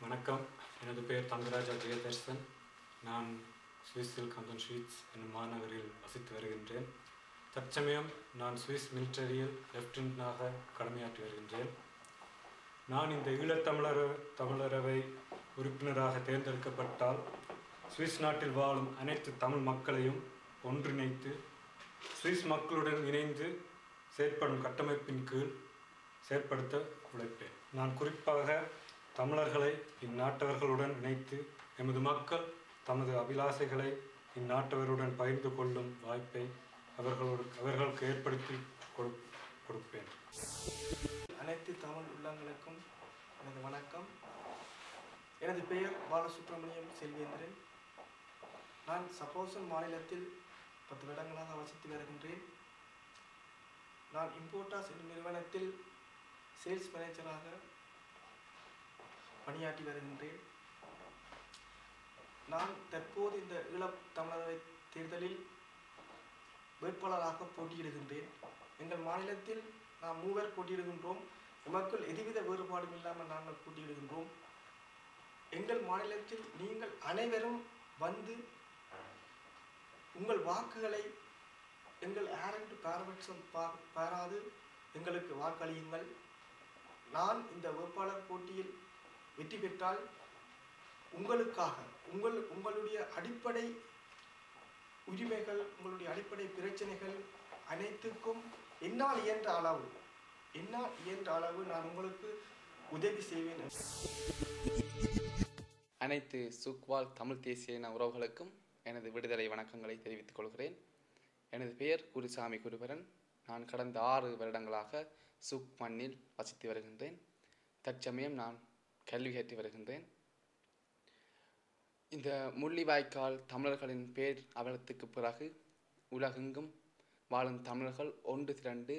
வணக்கம். எனது பெயர் தங்கராஜா ஜெயதர்சன். நான் சுவிஸில் கந்தன் ஷீட்ஸ் என்னும் மாநகரில் வசித்து வருகின்றேன். தற்சமயம் நான் சுவிஸ் மிலிட்டரியில் லெப்டினண்டாக கடமையாற்றி வருகின்றேன். நான் இந்த ஈழத்தமிழரவை உறுப்பினராக தேர்ந்தெடுக்கப்பட்டால் சுவிஸ் நாட்டில் வாழும் அனைத்து தமிழ் மக்களையும் ஒன்றிணைத்து சுவிஸ் மக்களுடன் இணைந்து செயற்படும் கட்டமைப்பின் கீழ் செயற்படுத்த உழைப்பேன். நான் குறிப்பாக தமிழர்களை இந்நாட்டவர்களுடன் இணைத்து எமது மக்கள் தமது அபிலாசைகளை இந்நாட்டவருடன் பகிர்ந்து கொள்ளும் வாய்ப்பை அவர்களுக்கு ஏற்படுத்தி கொடுப்பேன். அனைத்து தமிழ் உள்ளங்களுக்கும் எனது வணக்கம். எனது பெயர் பாலசுப்ரமணியம் செல்வேந்திரன். நான் சப்போசன் மாநிலத்தில் 10 வருடங்களாக வசித்து வருகின்றேன். நான் இம்போர்ட்டாஸ் என்னும் நிறுவனத்தில் சேல்ஸ் மேனேஜராக பணியாற்றி வருகின்றேன். நான் தற்போது இந்த ஈழத்தமிழரவை தேர்தலில் வேட்பாளராக போட்டியிடுகின்றேன். எங்கள் மாநிலத்தில் நாம் 3 போட்டியிடுகின்றோம். எமக்குள் எதுவித வேறுபாடும் இல்லாமல் நாங்கள் போட்டியிடுகின்றோம். எங்கள் மாநிலத்தில் நீங்கள் அனைவரும் வந்து உங்கள் வாக்குகளை எங்கள் ஆரண்டு பாரபட்சம் பாராது எங்களுக்கு வாக்களியுங்கள். நான் இந்த வேட்பாளர் போட்டியில் வெற்றி பெற்றால் உங்களுக்காக உங்களுடைய அடிப்படை உரிமைகள், உங்களுடைய அடிப்படை பிரச்சனைகள் அனைத்துக்கும் என்னால் இயன்ற அளவு நான் உங்களுக்கு உதவி செய்வேன். அனைத்து சுக்வால் தமிழ் தேசிய இன உறவுகளுக்கும் எனது விடுதலை வணக்கங்களை தெரிவித்துக் கொள்கிறேன். எனது பெயர் குருசாமி குருபரன். நான் கடந்த 6 வருடங்களாக சுக் மண்ணில் வசித்து வருகின்றேன். தற்சமயம் நான் கல்வி கற்று வருகின்றேன். இந்த முள்ளிவாய்க்கால் தமிழர்களின் பேர் அவலத்துக்கு பிறகு உலகெங்கும் வாழும் தமிழர்கள் ஒன்று திரண்டு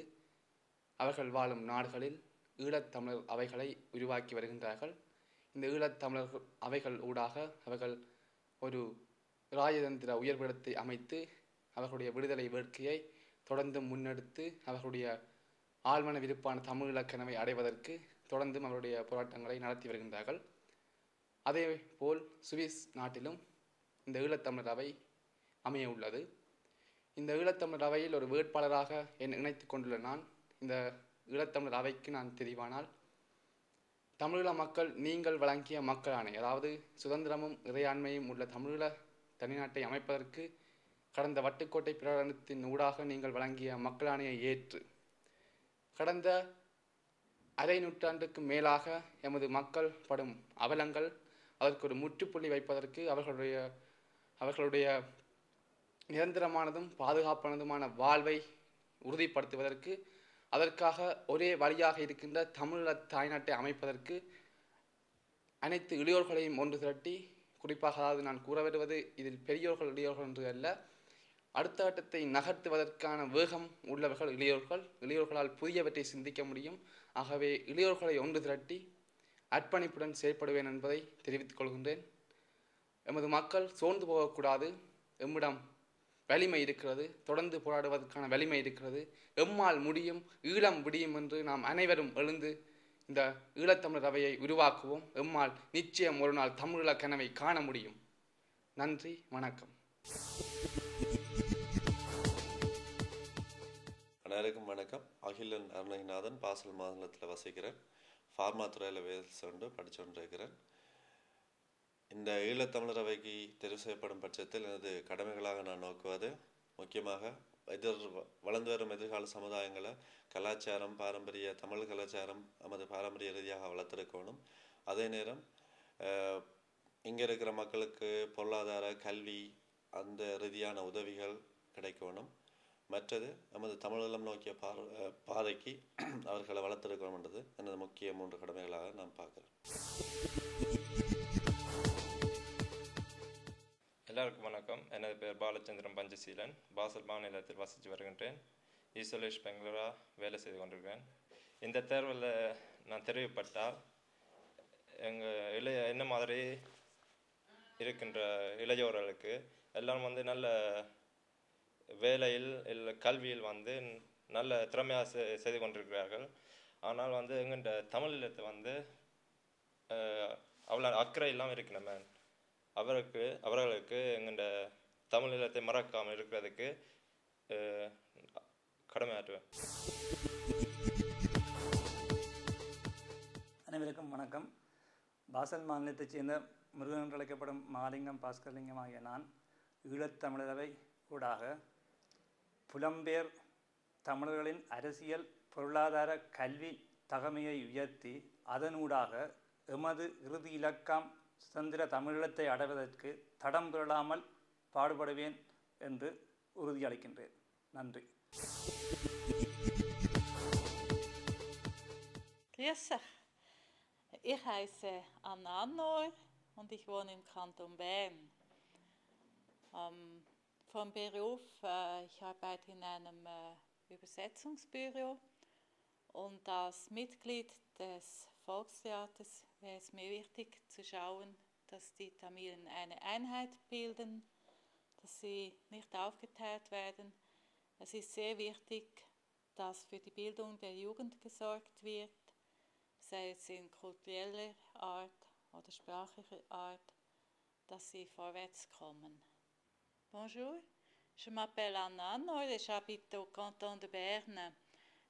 அவர்கள் வாழும் நாடுகளில் ஈழத்தமிழர் அவைகளை உருவாக்கி வருகின்றார்கள். இந்த ஈழத்தமிழர் அவைகள் ஊடாக அவர்கள் ஒரு இராஜதந்திர உயர்விடத்தை அமைத்து அவர்களுடைய விடுதலை வேட்கையை தொடர்ந்து முன்னெடுத்து அவர்களுடைய ஆழ்மன விருப்பான தமிழ் இலக்கணவை அடைவதற்கு தொடர்ந்தும் அவருடைய போராட்டங்களை நடத்தி வருகின்றார்கள். அதே போல் சுவிஸ் நாட்டிலும் இந்த ஈழத்தமிழர் அவை அமைய உள்ளது. இந்த ஈழத்தமிழர் அவையில் ஒரு வேட்பாளராக இணைத்து கொண்டுள்ள நான் இந்த ஈழத்தமிழர் அவைக்கு நான் தெரிவானால் தமிழீழ மக்கள் நீங்கள் வழங்கிய மக்கள் ஆணை, அதாவது சுதந்திரமும் இறையாண்மையும் உள்ள தமிழீழ தனிநாட்டை அமைப்பதற்கு கடந்த வட்டுக்கோட்டை பிரகடனத்தின் ஊடாக நீங்கள் வழங்கிய மக்கள் ஆணையை ஏற்று கடந்த அரை நூற்றாண்டுக்கு மேலாக எமது மக்கள் படும் அவலங்கள் அதற்கு ஒரு முற்றுப்புள்ளி வைப்பதற்கு அவர்களுடைய நிரந்தரமானதும் பாதுகாப்பானதுமான வாழ்வை உறுதிப்படுத்துவதற்கு அதற்காக ஒரே வழியாக இருக்கின்ற தமிழீழ தாய்நாட்டை அமைப்பதற்கு அனைத்து இளையோர்களையும் ஒன்று திரட்டி, குறிப்பாக அதாவது நான் கூற வருவது இதில் பெரியோர்கள் இளையோர்கள் என்று அல்ல, அடுத்த கட்டத்தை நகர்த்துவதற்கான வேகம் உள்ளவர்கள் இளையோர்களால் புதியவற்றை சிந்திக்க முடியும். ஆகவே இளையோர்களை ஒன்று திரட்டி அர்ப்பணிப்புடன் செயல்படுவேன் என்பதை தெரிவித்துக் கொள்கின்றேன். எமது மக்கள் சோர்ந்து போகக்கூடாது. எம்மிடம் வலிமை இருக்கிறது, தொடர்ந்து போராடுவதற்கான வலிமை இருக்கிறது. எம்மால் முடியும், ஈழம் விடியும் என்று நாம் அனைவரும் எழுந்து இந்த ஈழத்தமிழர் அவையை உருவாக்குவோம். எம்மால் நிச்சயம் ஒரு நாள் தமிழீழ கனவை காண முடியும். நன்றி, வணக்கம். அனைவருக்கும் வணக்கம். அகிலன் அருணகிநாதன். பாசல் மாநிலத்தில் வசிக்கிறேன். ஃபார்மா துறையில் வேலை சென்று படிச்சுருக்கிறேன். இந்த ஈழத்தமிழர் அவைக்கு தெரிவு செய்யப்படும் பட்சத்தில் எனது கடமைகளாக நான் நோக்குவது முக்கியமாக வளர்ந்து வரும் எதிர்கால சமுதாயங்களை கலாச்சாரம், பாரம்பரிய தமிழ் கலாச்சாரம் நமது பாரம்பரிய ரீதியாக வளர்த்திருக்கணும். அதே நேரம் இங்கே இருக்கிற மக்களுக்கு பொருளாதார, கல்வி அந்த ரீதியான உதவிகள் கிடைக்கணும். மற்றது நமது தமிழீழம் நோக்கிய பாதைக்கு அவர்களை வளர்த்திருக்கணும்ன்றது எனது முக்கிய 3 கடமைகளாக நான் பார்க்குறேன். எல்லாருக்கும் வணக்கம். எனது பெயர் பாலச்சந்திரன் பஞ்சசீலன். பாசல் மாநிலத்தில் வசித்து வருகின்றேன். ஈசோலேஷ் பெங்களூராக வேலை செய்து கொண்டிருக்கிறேன். இந்த தேர்வில் நான் தெரிவிக்கப்பட்டால் என்ன மாதிரி இருக்கின்ற இளையோர்களுக்கு எல்லாரும் நல்ல வேலையில் கல்வியில் நல்ல திறமையாக செய்து கொண்டிருக்கிறார்கள். ஆனால் எங்கள்கிட்ட தமிழீழத்தை அவ்வளோ அக்கறை இல்லாமல் இருக்கணும் மேன். அவர்களுக்கு எங்கள்ட தமிழ் ஈழத்தை மறக்காமல் இருக்கிறதுக்கு கடமையாற்றுவேன். அனைவருக்கும் வணக்கம். பாசல் மாநிலத்தைச் சேர்ந்த முருகன் என்று அழைக்கப்படும் மகாலிங்கம் பாஸ்கர்லிங்கம் ஆகிய நான் ஈழத்தமிழரவை ஊடாக புலம்பெயர் தமிழர்களின் அரசியல் பொருளாதார கல்வி தகமையை உயர்த்தி அதனூடாக எமது இறுதி இலக்கம் சுதந்திர தமிழீழத்தை அடைவதற்கு தடம் புரளாமல் பாடுபடுவேன் என்று உறுதியளிக்கின்றேன். நன்றி. Grüß euch. Ich heiße Anna Annor und ich wohne im Kanton Bern. Vom Beruf, ich arbeite in einem Übersetzungsbüro und als Mitglied des Volkstheaters wäre es mir wichtig zu schauen, dass die Tamilen eine Einheit bilden, dass sie nicht aufgeteilt werden. Es ist sehr wichtig, dass für die Bildung der Jugend gesorgt wird, sei es in kultureller Art oder sprachlicher Art, dass sie vorwärts kommen. Bonjour, je m'appelle Anna Annor et j'habite au canton de Berne.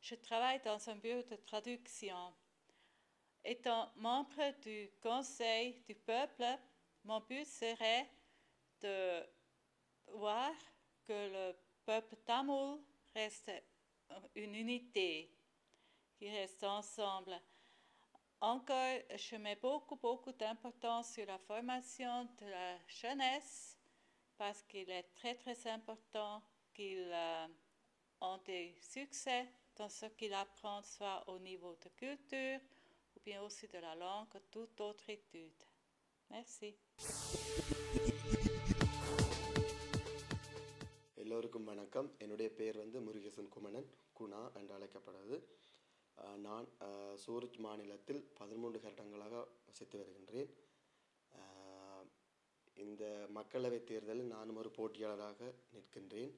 Je travaille dans un bureau de traduction. Étant membre du Conseil du peuple, mon but serait de voir que le peuple tamoul reste une unité, qui reste ensemble. Encore, je mets beaucoup d'importance sur la formation de la jeunesse parce qu'il est très important qu'ils ont des succès dans ce qu'ils apprennent, soit au niveau de culture ou bien aussi de la langue ou toute autre étude. Merci. எல்லோருக்கும் வணக்கம். என்னுடைய பெயர் முருகேசன் குமணன், குணா என்று அழைக்கப்படுவது. நான் சூரஜ் மாநிலத்தில் 13 வருடங்களாக வசித்து வருகின்றேன். இந்த மக்களவைத் தேர்தலில் நானும் ஒரு போட்டியாளராக நிற்கின்றேன்.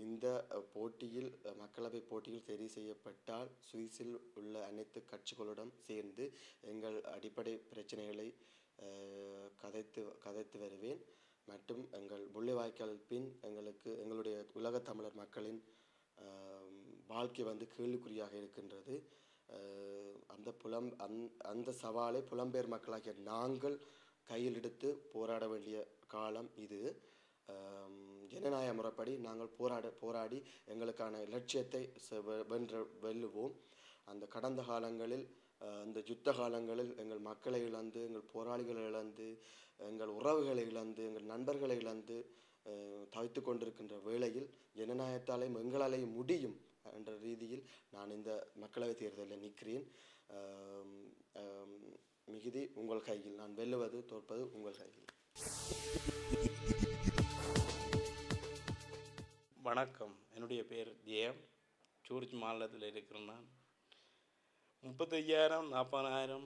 இந்த போட்டியில் மக்களவை போட்டியில் தெரிவு செய்யப்பட்டால் சுவிஸில் உள்ள அனைத்து கட்சிகளுடன் சேர்ந்து எங்கள் அடிப்படை பிரச்சனைகளை கதைத்து வருவேன். மற்றும் எங்கள் முள்ளிவாய்க்கால் பின் எங்களுடைய உலகத் தமிழர் மக்களின் வாழ்க்கை கேள்விக்குறியாக இருக்கின்றது. அந்த சவாலை புலம்பெயர் மக்களாகிய நாங்கள் கையில் எடுத்து போராட வேண்டிய காலம் இது. ஜனநாயக முறைப்படி நாங்கள் போராடி எங்களுக்கான இலட்சியத்தை வெல்லுவோம். அந்த கடந்த காலங்களில், அந்த யுத்த காலங்களில் எங்கள் மக்களை இழந்து, எங்கள் போராளிகளை இழந்து, எங்கள் உறவுகளை இழந்து, எங்கள் நண்பர்களை இழந்து தவித்து கொண்டிருக்கின்ற வேளையில் ஜனநாயகத்தாலேயும் எங்களாலேயும் முடியும் என்ற ரீதியில் நான் இந்த மக்களவைத் தேர்தலில் நிற்கிறேன். மிகுதி உங்கள் கையில். நான் வெல்லுவது தோற்பது உங்கள் கையில். வணக்கம். என்னுடைய பேர் ஜெயம். சூரஜ் மாநிலத்தில் இருக்கிறேன். நான் 35,000 40,000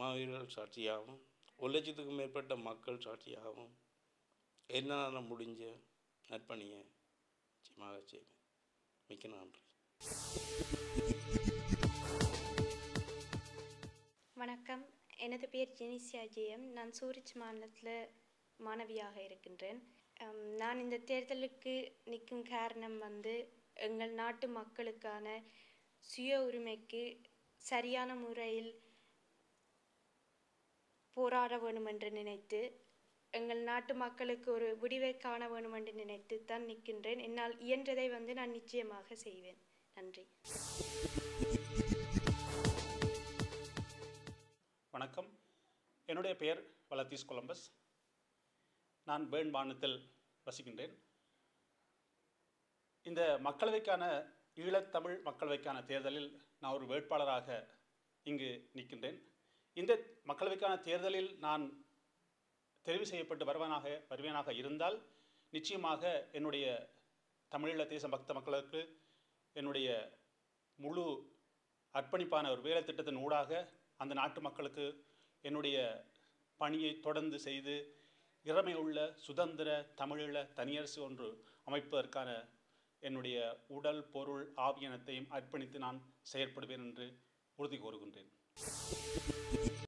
மாவீரர்கள் சாட்சியாகவும் 1,00,000க்கும் மேற்பட்ட மக்கள் சாட்சியாகவும் என்னால் முடிஞ்ச நற்பணியை நிச்சயமாக செய்வேன். மிக்க நன்றி. வணக்கம். எனது பேர் ஜெனிசியா ஜெயம். நான் சூரஜ் மாநிலத்தில் மாணவியாக இருக்கின்றேன். நான் இந்த தேர்தலுக்கு நிற்கும் காரணம் எங்கள் நாட்டு மக்களுக்கான சுய உரிமைக்கு சரியான முறையில் போராட வேண்டும் என்று நினைத்து, எங்கள் நாட்டு மக்களுக்கு ஒரு விடிவை காண வேண்டும் என்று நினைத்து தான் நிற்கின்றேன். என்னால் இயன்றதை நான் நிச்சயமாக செய்வேன். நன்றி. வணக்கம். என்னுடைய பெயர் வலத்தீஸ் கொலம்பஸ். நான் பேர்ன் மாநிலத்தில் வசிக்கின்றேன். இந்த மக்களவைக்கான ஈழத்தமிழ் மக்களவைக்கான தேர்தலில் நான் ஒரு வேட்பாளராக இங்கு நிற்கின்றேன். இந்த மக்களவைக்கான தேர்தலில் நான் தெரிவு செய்யப்பட்டு வருவேனாக இருந்தால் நிச்சயமாக என்னுடைய தமிழீழ தேச பக்த மக்களுக்கு என்னுடைய முழு அர்ப்பணிப்பான ஒரு வேலை திட்டத்தின் ஊடாக அந்த நாட்டு மக்களுக்கு என்னுடைய பணியை தொடர்ந்து செய்து இறமையுள்ள சுதந்திர தமிழீழ தனியரசு ஒன்று அமைப்பதற்கான என்னுடைய உடல் பொருள் ஆவியனத்தையும் அர்ப்பணித்து நான் செயற்படுவேன் என்று உறுதி கூறுகின்றேன்.